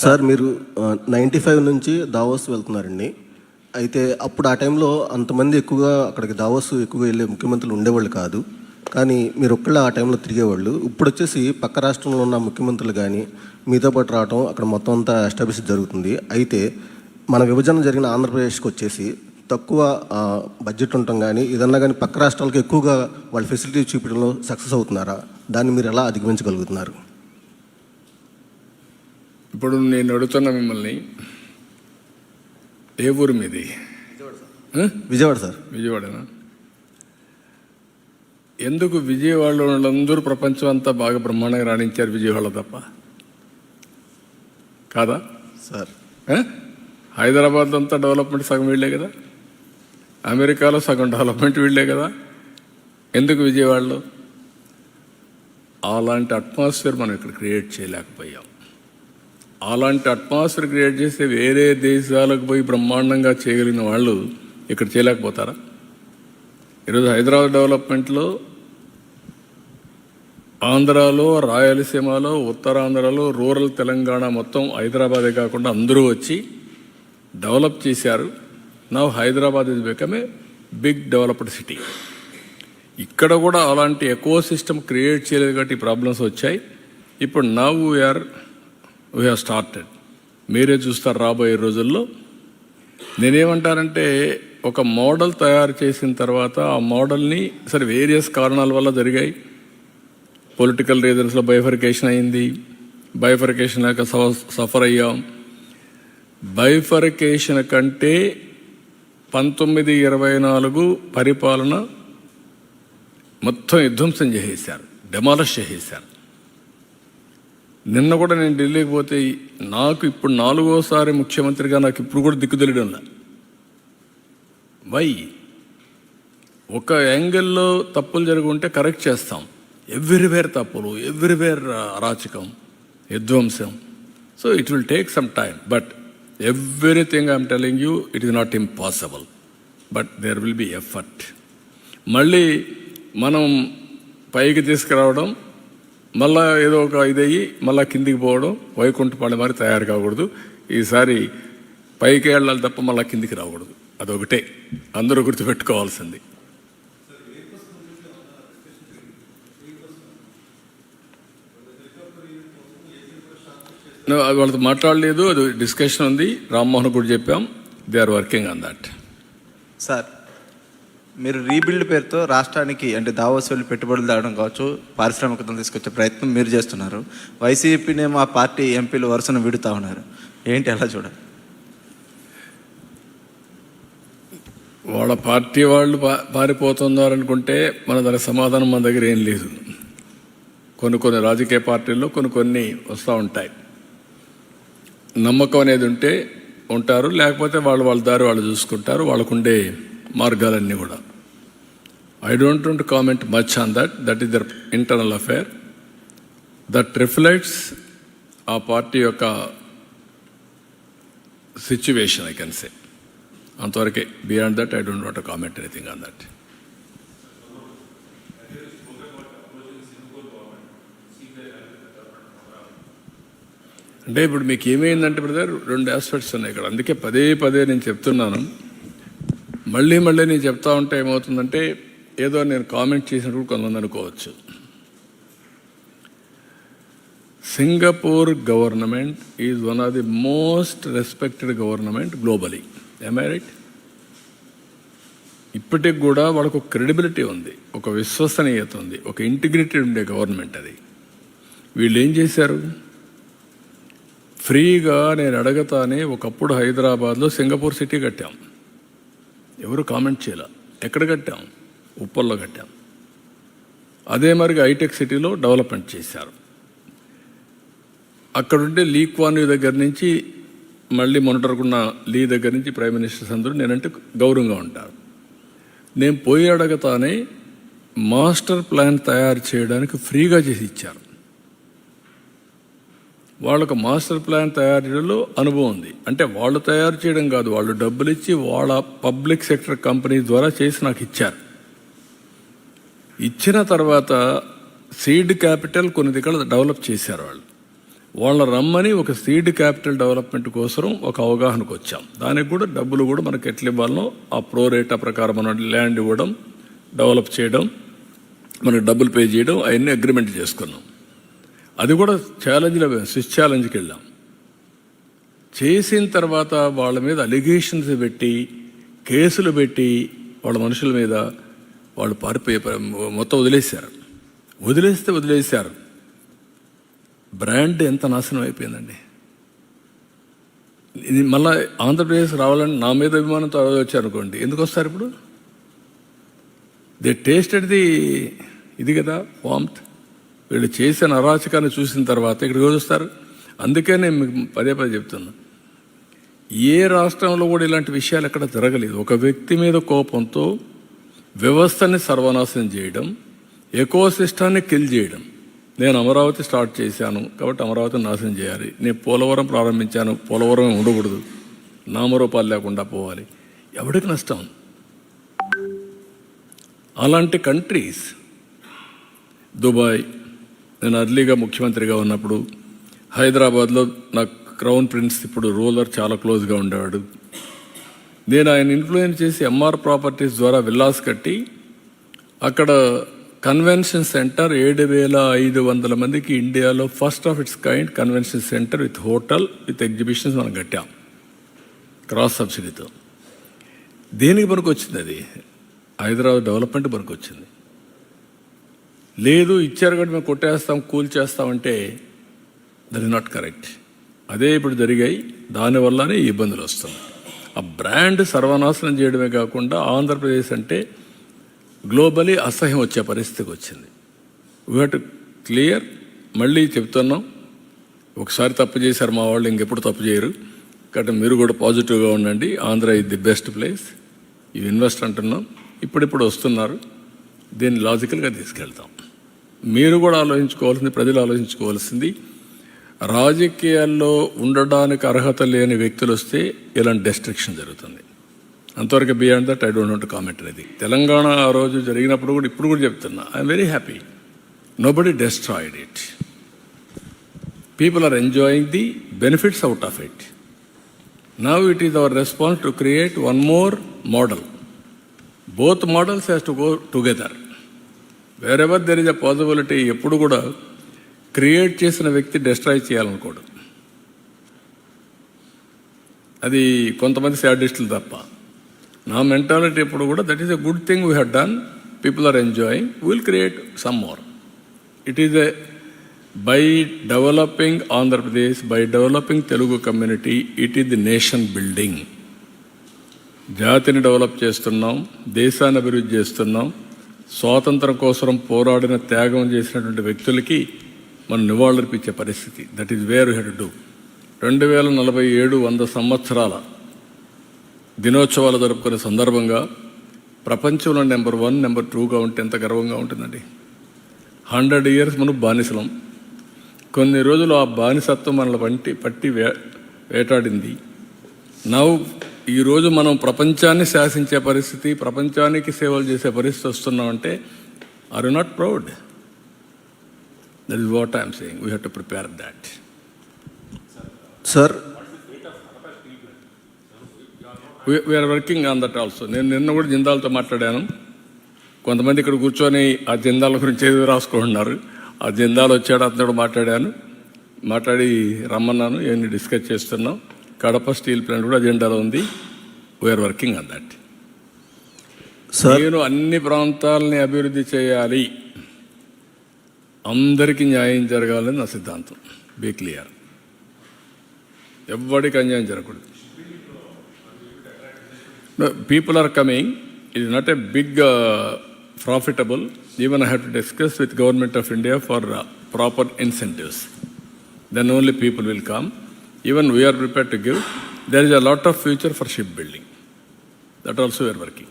Sir మీరు 95 నుంచి Davos వెళ్తున్నారండి. అయితే అప్పుడు ఆ టైంలో అంతమంది ఎక్కువగా అక్కడికి దావోస్ ఎక్కువగా వెళ్ళే ముఖ్యమంత్రులు ఉండేవాళ్ళు కాదు. కానీ మీరు ఒక్కళ్ళే ఆ టైంలో తిరిగేవాళ్ళు. ఇప్పుడు వచ్చేసి పక్క రాష్ట్రంలో ఉన్న ముఖ్యమంత్రులు కానీ మీతో పాటు రావడం అక్కడ మొత్తం అంతా ఎస్టాబ్లిష్ జరుగుతుంది. అయితే మన విభజన జరిగిన ఆంధ్రప్రదేశ్కి వచ్చేసి తక్కువ బడ్జెట్ ఉండటం కానీ ఏదన్నా కానీ పక్క రాష్ట్రాలకు ఎక్కువగా వాళ్ళ ఫెసిలిటీ చూపించడంలో సక్సెస్ అవుతున్నారా? దాన్ని మీరు ఎలా అధిగమించగలుగుతున్నారు? ఇప్పుడు నేను అడుగుతున్నా మిమ్మల్ని, ఏ ఊరు మీది? విజయవాడ సార్. విజయవాడనా? ఎందుకు విజయవాడలో వాళ్ళందరూ ప్రపంచం అంతా బాగా బ్రహ్మాండంగా రాణించారు, విజయవాడ తప్ప కాదా సార్? హైదరాబాద్ అంతా డెవలప్మెంట్ సగం వీళ్ళే కదా, అమెరికాలో సగం డెవలప్మెంట్ వీళ్ళే కదా, ఎందుకు విజయవాడలో? అలాంటి అట్మాస్ఫియర్ మనం ఇక్కడ క్రియేట్ చేయలేకపోయాం. అలాంటి అట్మాస్ఫియర్ క్రియేట్ చేస్తే వేరే దేశాలకు పోయి బ్రహ్మాండంగా చేయగలిగిన వాళ్ళు ఇక్కడ చేయలేకపోతారా? ఈరోజు హైదరాబాద్ డెవలప్మెంట్లో ఆంధ్రాలో, రాయలసీమలో, ఉత్తరాంధ్రలో, రూరల్ తెలంగాణ మొత్తం హైదరాబాదే కాకుండా అందరూ వచ్చి డెవలప్ చేశారు. Now Hyderabad is become a big developed city. ఇక్కడ కూడా అలాంటి ఎకో సిస్టమ్ క్రియేట్ చేయలేదు కాబట్టి ప్రాబ్లమ్స్ వచ్చాయి. ఇప్పుడు నవ్ వీ హ్యావ్ స్టార్టెడ్. మీరే చూస్తారు రాబోయే రోజుల్లో. నేనేమంటానంటే, ఒక మోడల్ తయారు చేసిన తర్వాత ఆ మోడల్ని సరే వేరియస్ కారణాల వల్ల జరిగాయి. పొలిటికల్ రీజన్స్లో బైఫర్కేషన్ అయింది, బైఫర్కేషన్ లేక సఫర్ అయ్యాం. బైఫర్కేషన్ కంటే 1924 పరిపాలన మొత్తం విధ్వంసం చేసేశారు, డెమాలిష్ చేసేశారు. నిన్న కూడా నేను ఢిల్లీకి పోతే నాకు ఇప్పుడు 4వ ముఖ్యమంత్రిగా నాకు ఇప్పుడు కూడా దిక్కు తెలియడంలా. వై? ఒక యాంగిల్లో తప్పులు జరుగుంటే కరెక్ట్ చేస్తాం. ఎవ్రీవేర్ తప్పులు, ఎవ్రీవేర్ అరాచకం, విధ్వంసం. So it will take some time, but everything I'm telling you, it is not impossible, but there will be effort. మళ్ళీ మనం పైకి తీసుకురావడం, మళ్ళా ఏదో ఒక ఇదయ్యి మళ్ళీ కిందికి పోవడం, వైకుంఠపాళెం మరి తయారు కాకూడదు. ఈసారి పైకి వెళ్ళాలి తప్ప మళ్ళీ కిందికి రాకూడదు. అదొకటే అందరూ గుర్తుపెట్టుకోవాల్సింది. వాళ్ళతో మాట్లాడలేదు, అది డిస్కషన్ ఉంది. రామ్మోహన్ కూడా చెప్పాం, they are working on that. Sir, మీరు రీబిల్డ్ పేరుతో రాష్ట్రానికి అంటే దావోస్ వెళ్ళి పెట్టుబడులు తేవడం కావచ్చు, పారిశ్రామికతను తీసుకొచ్చే ప్రయత్నం మీరు చేస్తున్నారు. వైసీపీనేమో ఆ పార్టీ ఎంపీలు వరుసను విడుతూ ఉన్నారు. ఏంటి ఎలా చూడాలి? వాళ్ళ పార్టీ వాళ్ళు పారిపోతున్నారనుకుంటే మన దానికి సమాధానం మన దగ్గర ఏం లేదు. కొన్ని రాజకీయ పార్టీల్లో కొన్ని వస్తూ ఉంటాయి. నమ్మకం అనేది ఉంటే ఉంటారు, లేకపోతే వాళ్ళ దారి వాళ్ళు చూసుకుంటారు. వాళ్ళకుండే మార్గాలన్నీ కూడా. I don't want to comment much on that is there internal affair. That reflects ఆ పార్టీ యొక్క సిచ్యువేషన్, ఐ కెన్ సే. అంతవరకే. Beyond that I don't want to comment anything on that. అంటే ఇప్పుడు మీకు ఏమైందంటే బ్రదర్, 2 ఆస్పెక్ట్స్ ఉన్నాయి ఇక్కడ. అందుకే పదే నేను చెప్తున్నాను. మళ్ళీ నేను చెప్తా ఉంటే ఏమవుతుందంటే, ఏదో నేను కామెంట్ చేసినప్పుడు కొంతమంది అనుకోవచ్చు. Singapore government is one of the most respected government globally. am I right? ఇప్పటికి కూడా వాళ్ళకు ఒక క్రెడిబిలిటీ ఉంది, ఒక విశ్వసనీయత ఉంది, ఒక ఇంటిగ్రిటీ ఉండే గవర్నమెంట్ అది. వీళ్ళు ఏం చేశారు? ఫ్రీగా నేను అడగతానే ఒకప్పుడు హైదరాబాద్లో సింగపూర్ సిటీ కట్టాం. ఎవరు కామెంట్ చేయాల. ఎక్కడ కట్టాం? ఉప్పల్లో కట్టాం. అదే మరిగా హైటెక్ సిటీలో డెవలప్మెంట్ చేశారు. అక్కడుండే లీ క్వాన్ యూ దగ్గర నుంచి మళ్ళీ మొన్నటరుకున్న లీ దగ్గర నుంచి ప్రైమ్ మినిస్టర్స్ అందరూ నేనంటే గౌరవంగా ఉంటారు. నేను పోయి అడగతానే మాస్టర్ ప్లాన్ తయారు చేయడానికి ఫ్రీగా చేసి ఇచ్చారు. వాళ్ళకు మాస్టర్ ప్లాన్ తయారీలో అనుభవం ఉంది. అంటే వాళ్ళు తయారు చేయడం కాదు, వాళ్ళు డబ్బులు ఇచ్చి వాళ్ళ పబ్లిక్ సెక్టర్ కంపెనీ ద్వారా చేసి నాకు ఇచ్చారు. ఇచ్చిన తర్వాత సీడ్ క్యాపిటల్ కొన్ని దగ్గర డెవలప్ చేశారు వాళ్ళు. వాళ్ళ రమ్మని ఒక సీడ్ క్యాపిటల్ డెవలప్మెంట్ కోసం ఒక అవగాహనకు వచ్చాం. దానికి కూడా డబ్బులు కూడా మనకి ఎట్లా ఇవ్వాలనో ఆ ప్రోరేటా ప్రకారం మనం ల్యాండ్ ఇవ్వడం, డెవలప్ చేయడం, మనకి డబ్బులు పే చేయడం అవన్నీ అగ్రిమెంట్ చేసుకున్నాం. అది కూడా ఛాలెంజ్లో స్విచ్ ఛాలెంజ్కి వెళ్ళాం. చేసిన తర్వాత వాళ్ళ మీద అలిగేషన్స్ పెట్టి కేసులు పెట్టి వాళ్ళ మనుషుల మీద వాళ్ళు పారిపోయే మొత్తం వదిలేశారు. బ్రాండ్ ఎంత నాశనం అయిపోయిందండి. ఇది మళ్ళీ ఆంధ్రప్రదేశ్ రావాలని నా మీద అభిమానంతో వచ్చారనుకోండి, ఎందుకు వస్తారు ఇప్పుడు? దే టేస్టెడ్ ఇది కదా వామ్త్. వీళ్ళు చేసిన అరాచకాన్ని చూసిన తర్వాత ఇక్కడికి వస్తారు. అందుకే నేను మీకు పదే చెప్తున్నా, ఏ రాష్ట్రంలో కూడా ఇలాంటి విషయాలు ఎక్కడ జరగలేదు. ఒక వ్యక్తి మీద కోపంతో వ్యవస్థని సర్వనాశనం చేయడం, ఎకోసిస్టాన్ని కిల్ చేయడం. నేను అమరావతి స్టార్ట్ చేశాను కాబట్టి అమరావతిని నాశనం చేయాలి. నేను పోలవరం ప్రారంభించాను, పోలవరం ఉండకూడదు, నామరూపాలు లేకుండా పోవాలి. ఎవరికి నష్టం? అలాంటి కంట్రీస్, దుబాయ్, నేను అర్లీగా ముఖ్యమంత్రిగా ఉన్నప్పుడు హైదరాబాద్లో నాకు క్రౌన్ ప్రిన్స్ ఇప్పుడు రూలర్ చాలా క్లోజ్గా ఉండేవాడు. నేను ఆయన ఇన్ఫ్లుయెన్స్ చేసి ఎంఆర్ ప్రాపర్టీస్ ద్వారా విల్లాస్ కట్టి అక్కడ కన్వెన్షన్ సెంటర్ 7,500 మందికి ఇండియాలో first of it's kind convention centre with hotel with exhibitions మనం కట్టాం క్రాస్ సబ్సిడీతో. దేనికి పనికి వచ్చింది? అది హైదరాబాద్ డెవలప్మెంట్ పనికి వచ్చింది. లేదు ఇచ్చారు కాబట్టి మేము కొట్టేస్తాం, కూల్ చేస్తామంటే దట్ ఇస్ నాట్ కరెక్ట్. అదే ఇప్పుడు జరిగాయి. దానివల్లనే ఈ ఇబ్బందులు వస్తున్నాయి. ఆ బ్రాండ్ సర్వనాశనం చేయడమే కాకుండా ఆంధ్రప్రదేశ్ అంటే గ్లోబలీ అసహ్యం వచ్చే పరిస్థితికి వచ్చింది. We have to clear. మళ్ళీ చెప్తున్నాం, ఒకసారి తప్పు చేశారు మా వాళ్ళు, ఇంకెప్పుడు తప్పు చేయరు. కాబట్టి మీరు కూడా పాజిటివ్గా ఉండండి. Andhra is the best place. You invest అంటున్నాం. ఇప్పుడిప్పుడు వస్తున్నారు. దీన్ని లాజికల్గా తీసుకెళ్తాం. మీరు కూడా ఆలోచించుకోవాల్సింది, ప్రజలు ఆలోచించుకోవాల్సింది, రాజకీయాల్లో ఉండడానికి అర్హత లేని వ్యక్తులు వస్తే ఇలాంటి డెస్ట్రిక్షన్ జరుగుతుంది. అంతవరకు beyond that I don't want to comment అనేది. తెలంగాణ ఆ రోజు జరిగినప్పుడు కూడా ఇప్పుడు కూడా చెప్తున్నా, I'm very happy. Nobody destroyed it. People are enjoying the benefits out of it. Now it is our response to create one more model. Both models has to go together. Wherever there is a possibility. ఎప్పుడు కూడా create చేసిన వ్యక్తి destroy చేయాలనుకోడు. అది కొంతమంది శాడిస్టులు తప్ప. నా mentality ఎప్పుడు కూడా that is a good thing we have done. People are enjoying, will create some more. It is a by developing Andhra Pradesh, by developing Telugu community, it is the nation building. జాతిని develop చేస్తున్నాం, దేశాన్ని అభివృద్ధి చేస్తున్నాం. స్వాతంత్రం కోసం పోరాడిన, త్యాగం చేసినటువంటి వ్యక్తులకి మనం నివాళులర్పించే పరిస్థితి. That is where you have to do. 2047 100 సంవత్సరాల దినోత్సవాలు జరుపుకునే సందర్భంగా ప్రపంచంలో నెంబర్ 1, నెంబర్ 2గా ఉంటే ఎంత గర్వంగా ఉంటుందండి. 100 years మనం బానిసలం. కొన్ని రోజులు ఆ బానిసత్వం మనల్ని పట్టి వేటాడింది. ఈరోజు మనం ప్రపంచాన్ని శాసించే పరిస్థితి, ప్రపంచానికి సేవలు చేసే పరిస్థితి వస్తున్నామంటే are you not proud? That is what I'm saying. We have to prepare that. Sir, we're working on that also. నేను నిన్న కూడా జిందాల్తో మాట్లాడాను. కొంతమంది ఇక్కడ కూర్చొని ఆ జిందాల గురించి ఏదో రాసుకుంటున్నారు. ఆ జిందాల్ వచ్చాడు, అతను మాట్లాడి రమ్మన్నాను. ఇవన్నీ డిస్కస్ చేస్తున్నాం. కడప స్టీల్ ప్లాంట్ కూడా అజెండాలో ఉంది. We are working on that. నేను అన్ని ప్రాంతాలని అభివృద్ధి చేయాలి, అందరికీ న్యాయం జరగాలని నా సిద్ధాంతం. Be clear. ఎవ్వడికి అన్యాయం జరగకూడదు. People are coming. It is not a big profitable. Even I have to discuss with Government of India for proper incentives. Then only people will come. Even we are prepared to give. There is a lot of future for shipbuilding. That also we are working.